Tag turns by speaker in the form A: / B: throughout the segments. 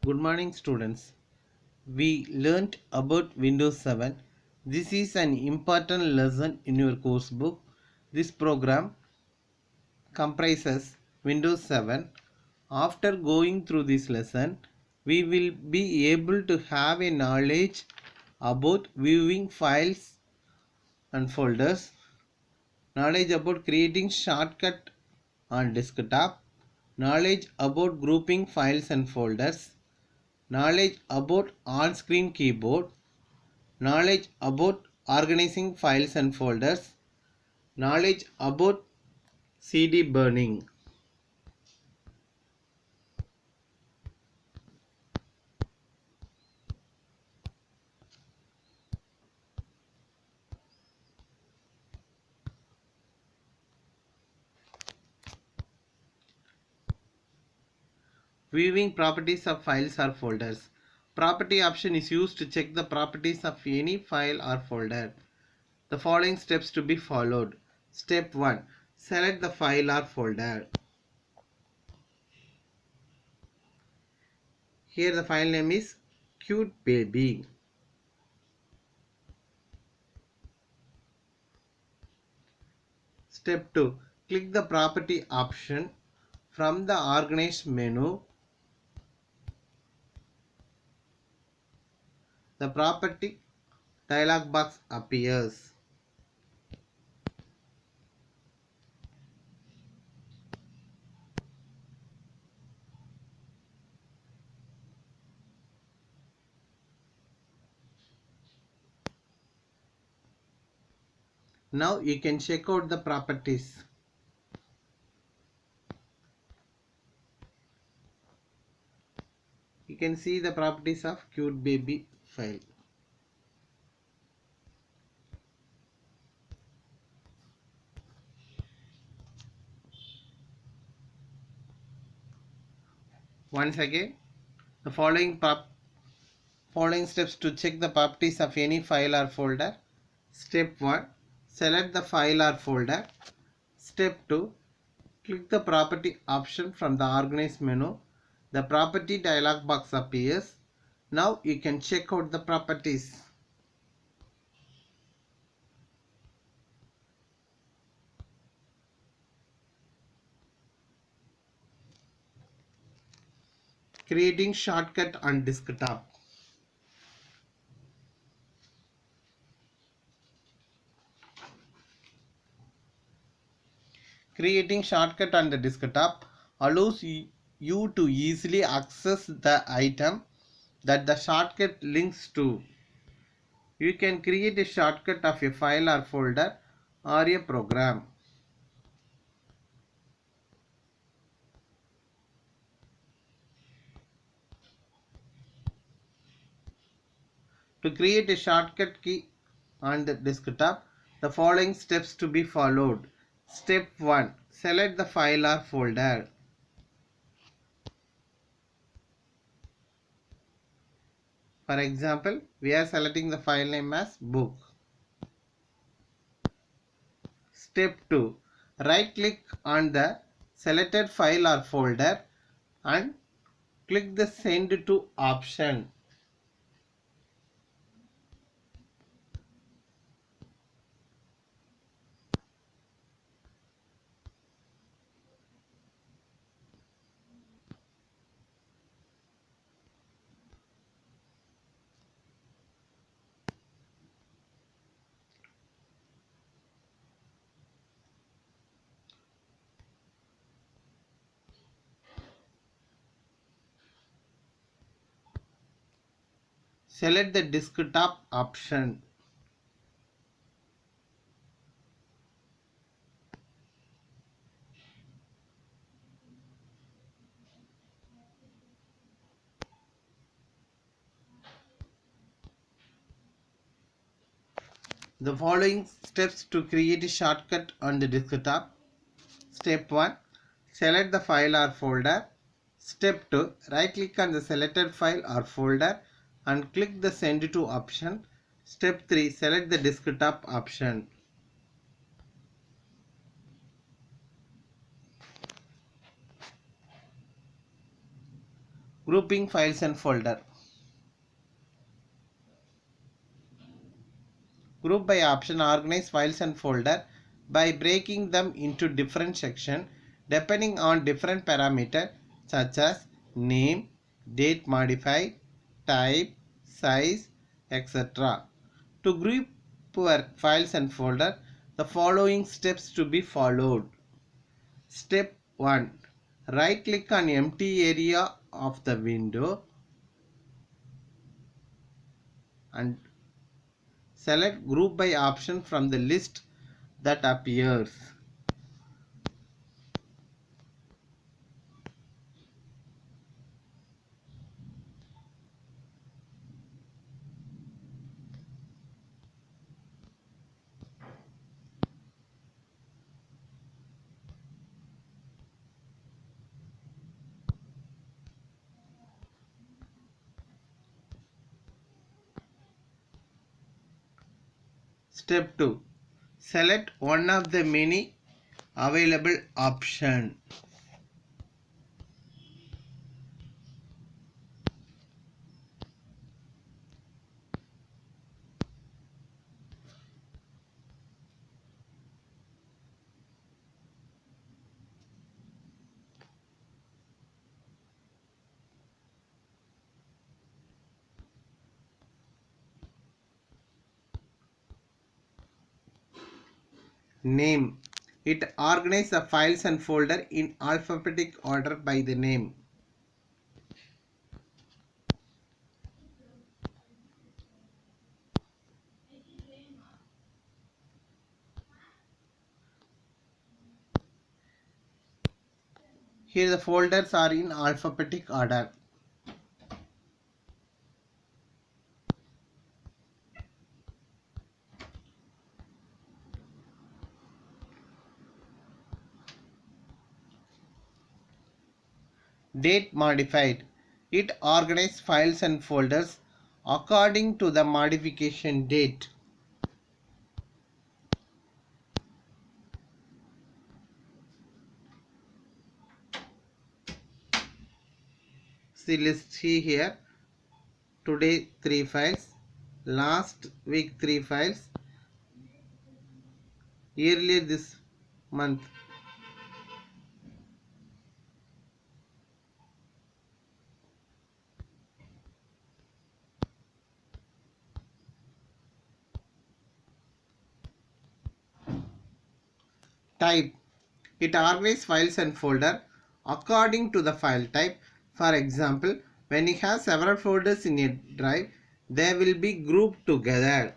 A: Good morning, students. We learnt about Windows 7. This is an important lesson in your course book. This program comprises Windows 7. After going through this lesson, we will be able to have a knowledge about viewing files and folders, knowledge about creating shortcut on desktop, knowledge about grouping files and folders, knowledge about on-screen keyboard, knowledge about organizing files and folders, knowledge about CD burning. Viewing properties of files or folders. Property option is used to check the properties of any file or folder. The following steps to be followed. Step 1. Select the file or folder. Here the file name is Cute Baby. Step 2. Click the property option from the Organize menu. The property dialog box appears. Now you can check out the properties. You can see the properties of Cute Baby file. Once again, the following steps to check the properties of any file or folder. Step 1. Select the file or folder. Step 2. Click the property option from the Organize menu. The property dialog box appears. Now you can check out the properties. Creating shortcut on desktop. Creating shortcut on the desktop allows you to easily access the item that the shortcut links to. You can create a shortcut of a file or folder or a program. To create a shortcut key on the desktop, the following steps to be followed. Step 1. Select the file or folder. For example, we are selecting the file name as book. Step 2. Right click on the selected file or folder and click the send to option. Select the desktop option. The following steps to create a shortcut on the desktop. Step 1. Select the file or folder. Step 2. Right click on the selected file or folder and click the send to option. Step 3. Select the desktop option. Grouping files and folder. Group by option organize files and folder by breaking them into different sections depending on different parameters such as name, date modified, type, size, etc. To group your files and folder, the following steps to be followed. Step 1. Right click on empty area of the window and select group by option from the list that appears. Step 2. Select one of the many available options. Name. It organizes the files and folder in alphabetic order by the name. Here the folders are in alphabetic order. Date modified. It organizes files and folders according to the modification date. See, let's see here. Today 3 files, last week 3 files, earlier this month. Type. It organizes files and folder according to the file type. For example, when you have several folders in a drive, they will be grouped together.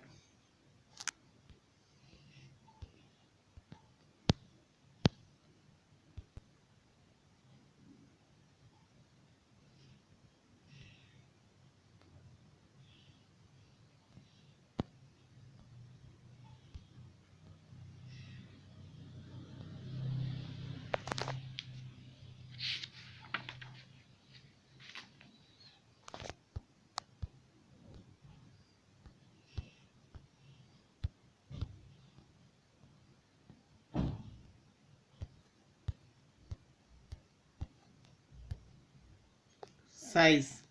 A: Size.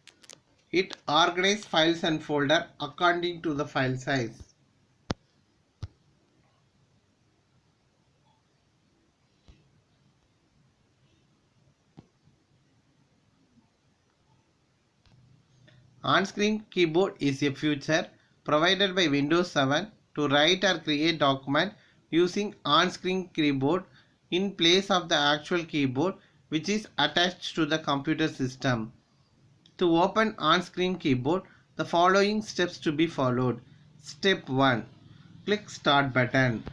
A: It organizes files and folder according to the file size. On-screen keyboard is a feature provided by Windows 7 to write or create document using on-screen keyboard in place of the actual keyboard which is attached to the computer system. To open on-screen keyboard, the following steps to be followed. Step 1. Click Start button.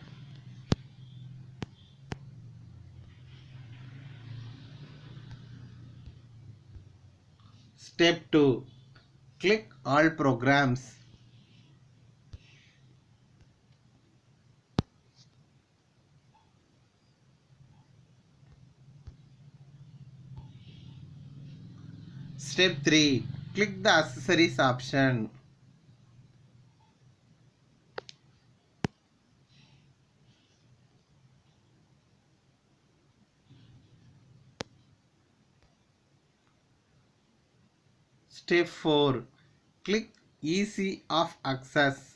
A: Step 2. Click All Programs. Step 3. Click the Accessories option. Step 4. Click Easy of Access.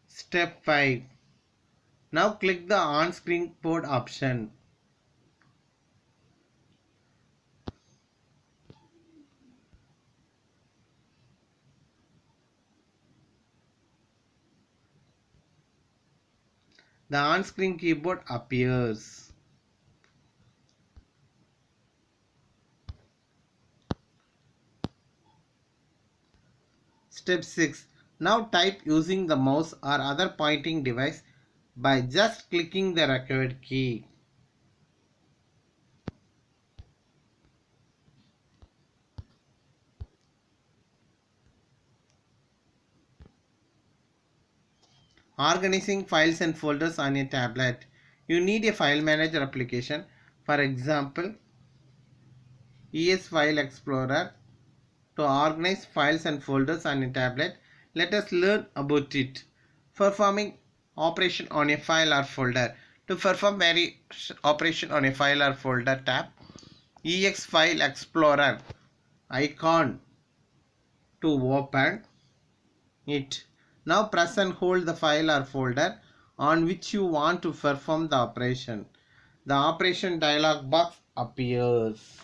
A: Step 5. Now click the on-screen port option. The on-screen keyboard appears. Step 6. Now type using the mouse or other pointing device by just clicking the required key. Organizing files and folders on a tablet. You need a file manager application, for example, ES File Explorer, to organize files and folders on a tablet. Let us learn about it. Performing operation on a file or folder. To perform various operation on a file or folder, tap EX File Explorer icon to open it. Now press and hold the file or folder on which you want to perform the operation. The operation dialog box appears.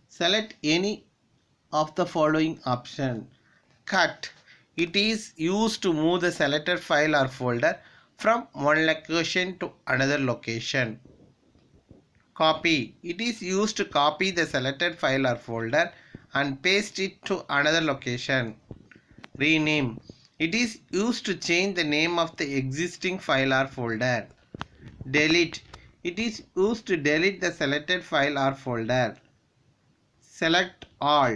A: Select any of the following option. Cut. It is used to move the selected file or folder from one location to another location. Copy. It is used to copy the selected file or folder and paste it to another location. Rename. It is used to change the name of the existing file or folder. Delete. It is used to delete the selected file or folder. Select all.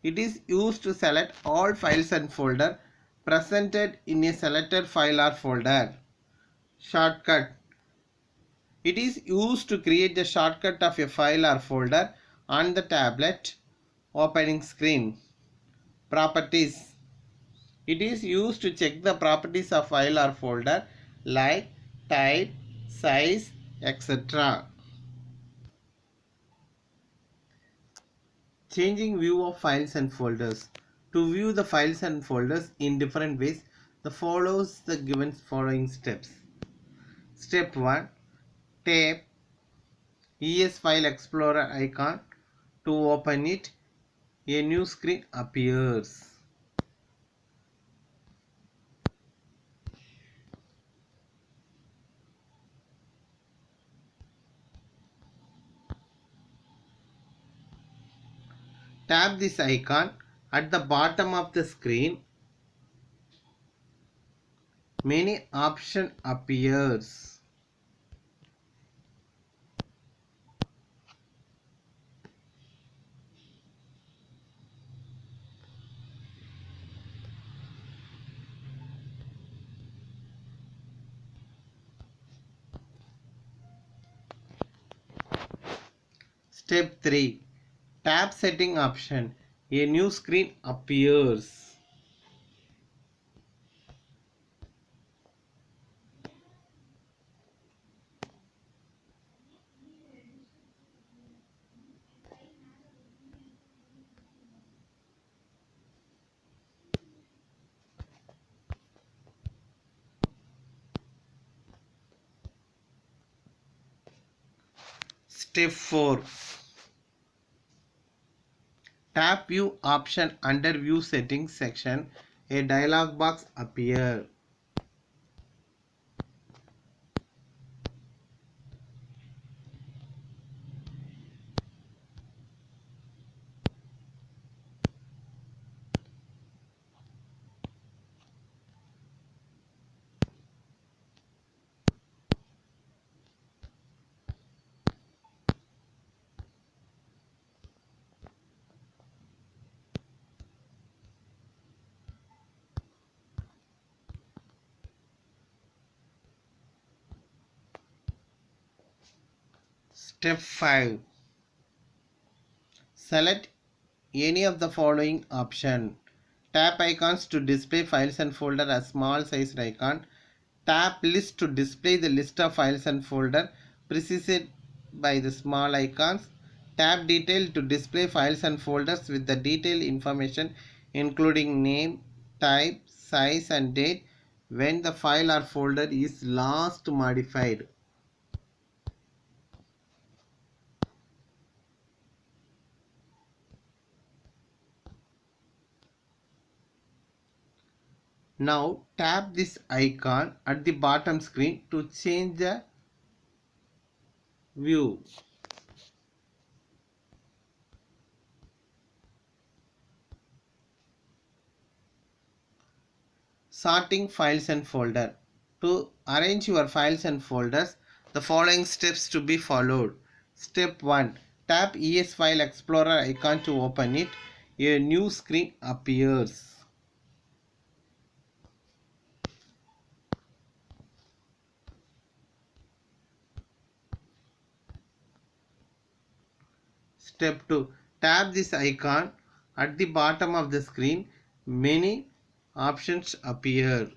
A: It is used to select all files and folder presented in a selected file or folder. Shortcut. It is used to create the shortcut of a file or folder on the tablet opening screen. Properties. It is used to check the properties of file or folder like type, size, etc. Changing view of files and folders. To view the files and folders in different ways, the follows the given following steps. Step 1. Tap ES File Explorer icon to open it. A new screen appears. Tap this icon at the bottom of the screen. Menu option appears. Step 3. Tap setting option. A new screen appears. Step 4. Tap view option under view settings section. A dialog box appears. Step 5. Select any of the following option. Tap icons to display files and folder as small sized icon. Tap list to display the list of files and folder preceded by the small icons. Tap detail to display files and folders with the detailed information including name, type, size and date when the file or folder is last modified. Now tap this icon at the bottom screen to change the view. Sorting files and folder. To arrange your files and folders, the following steps to be followed. Step 1. Tap ES File Explorer icon to open it. A new screen appears. Step 2. Tap this icon at the bottom of the screen. Many options appear.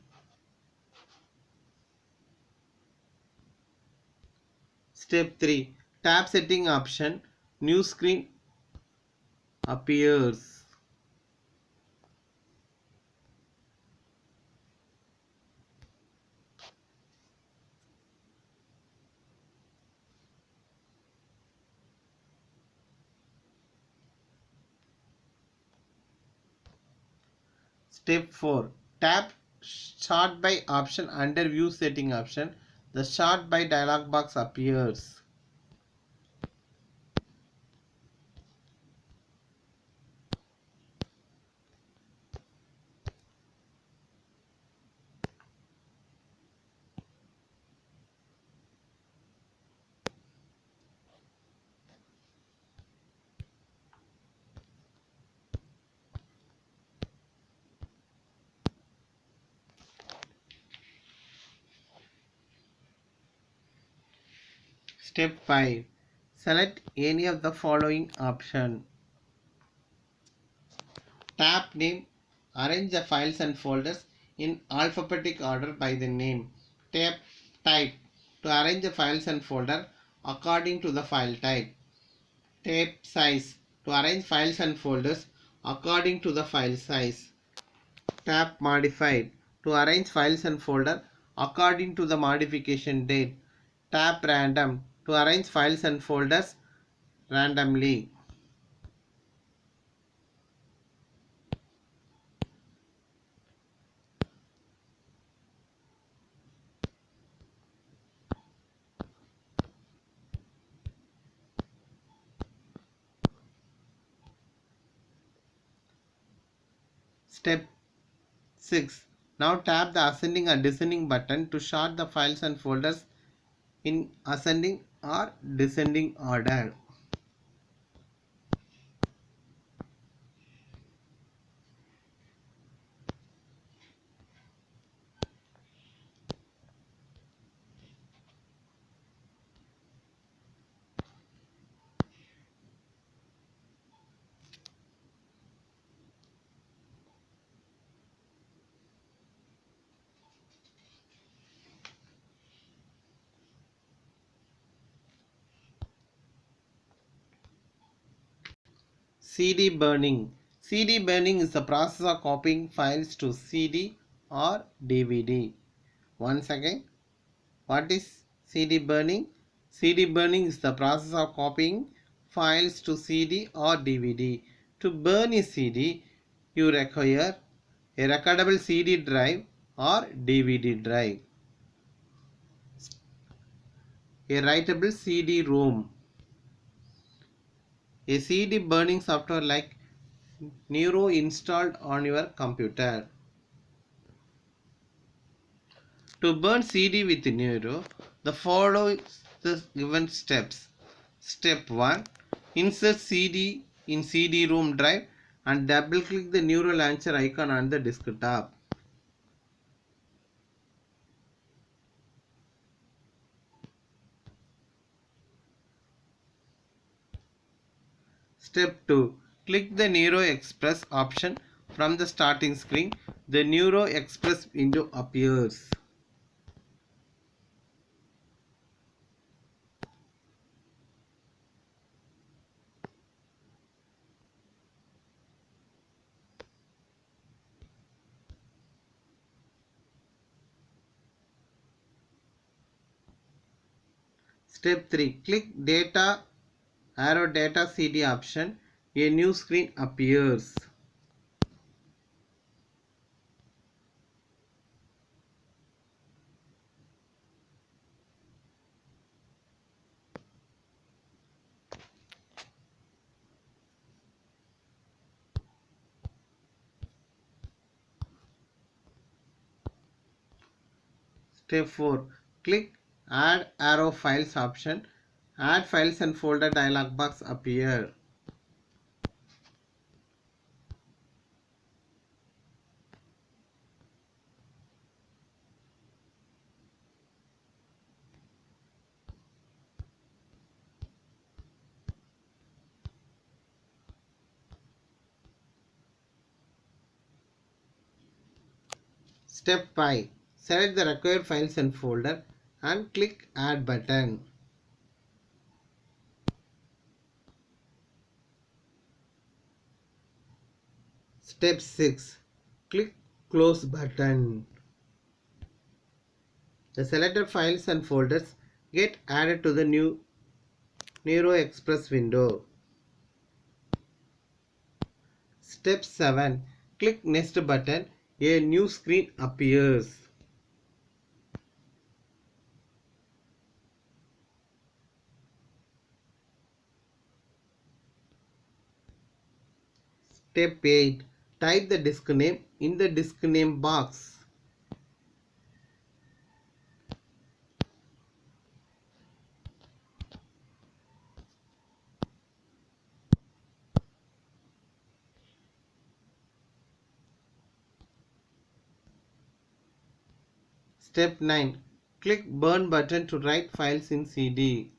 A: Step 3. Tap setting option. New screen appears. Step 4. Tap Sort by option under View Setting option. The Sort by dialog box appears. Step 5. Select any of the following option. Tap Name. Arrange the files and folders in alphabetic order by the name. Tap Type. To arrange the files and folder according to the file type. Tap Size. To arrange files and folders according to the file size. Tap Modified. To arrange files and folder according to the modification date. Tap Random. To arrange files and folders randomly. Step 6. Now tap the ascending or descending button to sort the files and folders in ascending or descending order. CD burning. CD burning is the process of copying files to CD or DVD. Once again, what is CD burning? CD burning is the process of copying files to CD or DVD. To burn a CD, you require a recordable CD drive or DVD drive, a writable CD-ROM, a CD burning software like Neuro installed on your computer. To burn CD with Neuro, the follow the given steps. Step 1. Insert CD in CD-ROM drive and double click the Neuro launcher icon on the desktop. Step 2. Click the Neuro Express option from the starting screen. The Neuro Express window appears. Step 3. Click Data arrow Data CD option. A new screen appears. Step 4. Click Add Arrow Files option. Add Files and Folder dialog box appear. Step 5. Select the required files and folder and click Add button. Step 6. Click Close button. The selected files and folders get added to the new Neuro Express window. Step 7. Click Next button. A new screen appears. Step 8. Type the disk name in the disk name box. Step 9. Click Burn button to write files in CD.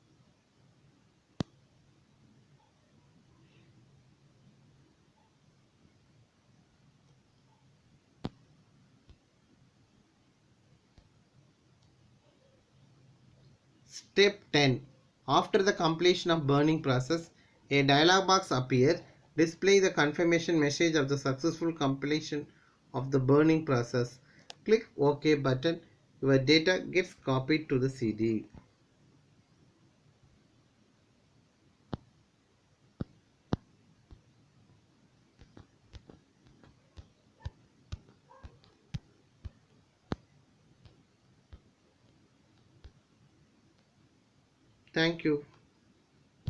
A: Step 10. After the completion of burning process, a dialog box appears displaying the confirmation message of the successful completion of the burning process. Click OK button. Your data gets copied to the CD. Thank you.